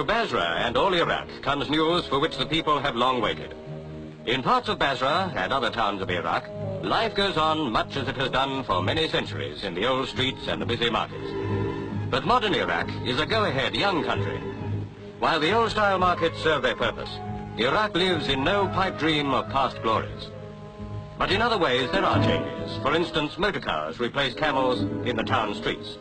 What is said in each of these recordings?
To Basra and all Iraq comes news for which the people have long waited. In parts of Basra and other towns of Iraq, life goes on much as it has done for many centuries in the old streets and the busy markets. But modern Iraq is a go-ahead young country. While the old-style markets serve their purpose, Iraq lives in no pipe dream of past glories. But in other ways there are changes. For instance, motor cars replace camels in the town streets.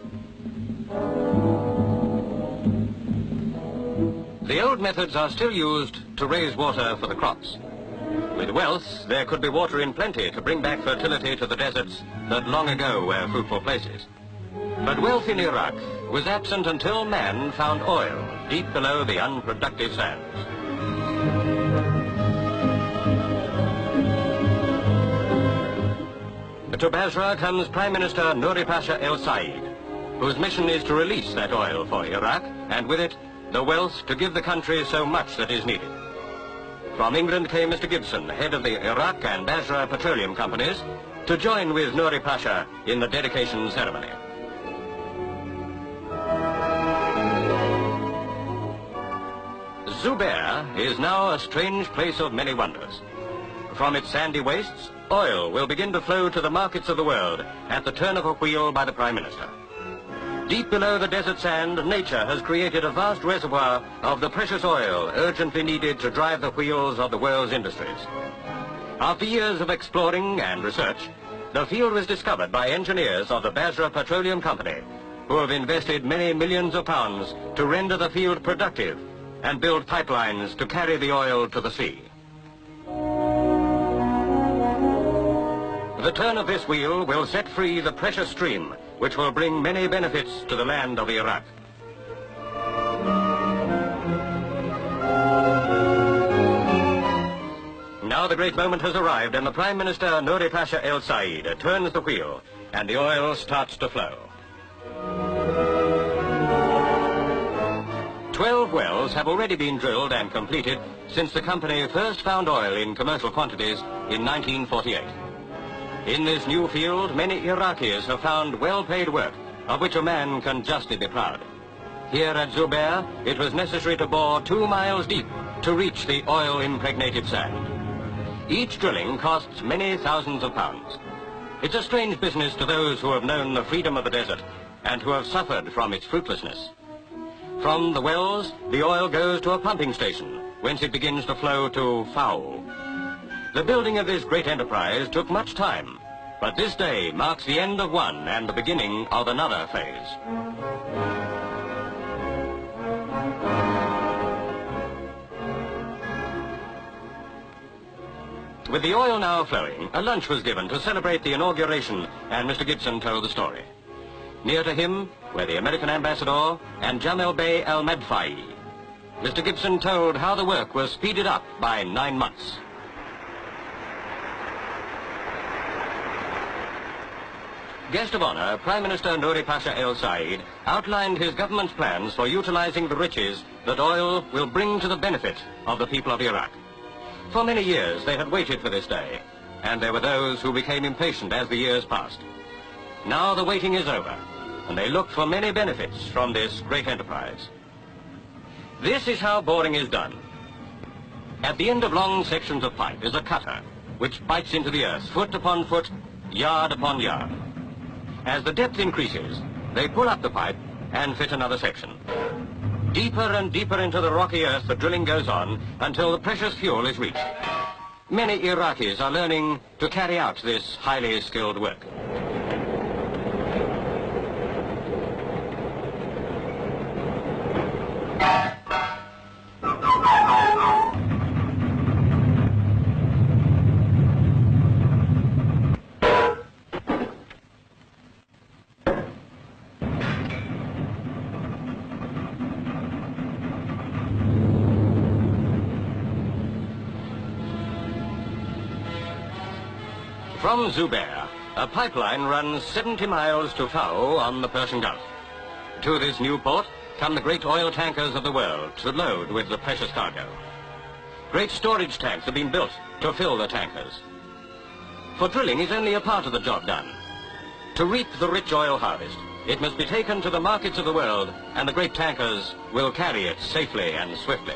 The old methods are still used to raise water for the crops. With wealth, there could be water in plenty to bring back fertility to the deserts that long ago were fruitful places. But wealth in Iraq was absent until man found oil deep below the unproductive sands. To Basra comes Prime Minister Nouri Pasha El Said, whose mission is to release that oil for Iraq, and with it, the wealth to give the country so much that is needed. From England came Mr. Gibson, head of the Iraq and Basra petroleum companies, to join with Nouri Pasha in the dedication ceremony. Zubair is now a strange place of many wonders. From its sandy wastes, oil will begin to flow to the markets of the world at the turn of a wheel by the Prime Minister. Deep below the desert sand, nature has created a vast reservoir of the precious oil urgently needed to drive the wheels of the world's industries. After years of exploring and research, the field was discovered by engineers of the Basra Petroleum Company, who have invested many millions of pounds to render the field productive and build pipelines to carry the oil to the sea. The turn of this wheel will set free the precious stream, which will bring many benefits to the land of Iraq. Now the great moment has arrived, and the Prime Minister Nouri Pasha El Said turns the wheel, and the oil starts to flow. 12 wells have already been drilled and completed since the company first found oil in commercial quantities in 1948. In this new field, many Iraqis have found well-paid work, of which a man can justly be proud. Here at Zubair, it was necessary to bore 2 miles deep to reach the oil-impregnated sand. Each drilling costs many thousands of pounds. It's a strange business to those who have known the freedom of the desert and who have suffered from its fruitlessness. From the wells, the oil goes to a pumping station, whence it begins to flow to Fowl. The building of this great enterprise took much time, but this day marks the end of one and the beginning of another phase. With the oil now flowing, a lunch was given to celebrate the inauguration, and Mr. Gibson told the story. Near to him were the American ambassador and Jamel Bey al-Madfai. Mr. Gibson told how the work was speeded up by 9 months. Guest of honor, Prime Minister Nouri Pasha El Said outlined his government's plans for utilizing the riches that oil will bring to the benefit of the people of Iraq. For many years they had waited for this day, and there were those who became impatient as the years passed. Now the waiting is over, and they look for many benefits from this great enterprise. This is how boring is done. At the end of long sections of pipe is a cutter, which bites into the earth, foot upon foot, yard upon yard. As the depth increases, they pull up the pipe and fit another section. Deeper and deeper into the rocky earth the drilling goes on until the precious fuel is reached. Many Iraqis are learning to carry out this highly skilled work. From Zubair, a pipeline runs 70 miles to Fowl on the Persian Gulf. To this new port come the great oil tankers of the world to load with the precious cargo. Great storage tanks have been built to fill the tankers. For drilling is only a part of the job done. To reap the rich oil harvest, It must be taken to the markets of the world, and the great tankers will carry it safely and swiftly.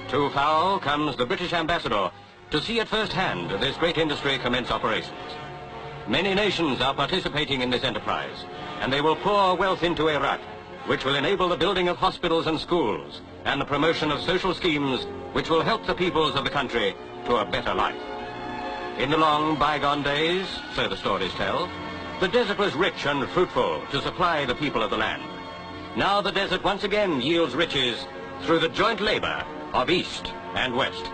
To Fowl comes the British ambassador to see at first hand this great industry commence operations. Many nations are participating in this enterprise, and they will pour wealth into Iraq, which will enable the building of hospitals and schools, and the promotion of social schemes which will help the peoples of the country to a better life. In the long bygone days, so the stories tell, the desert was rich and fruitful to supply the people of the land. Now the desert once again yields riches through the joint labor of East and West.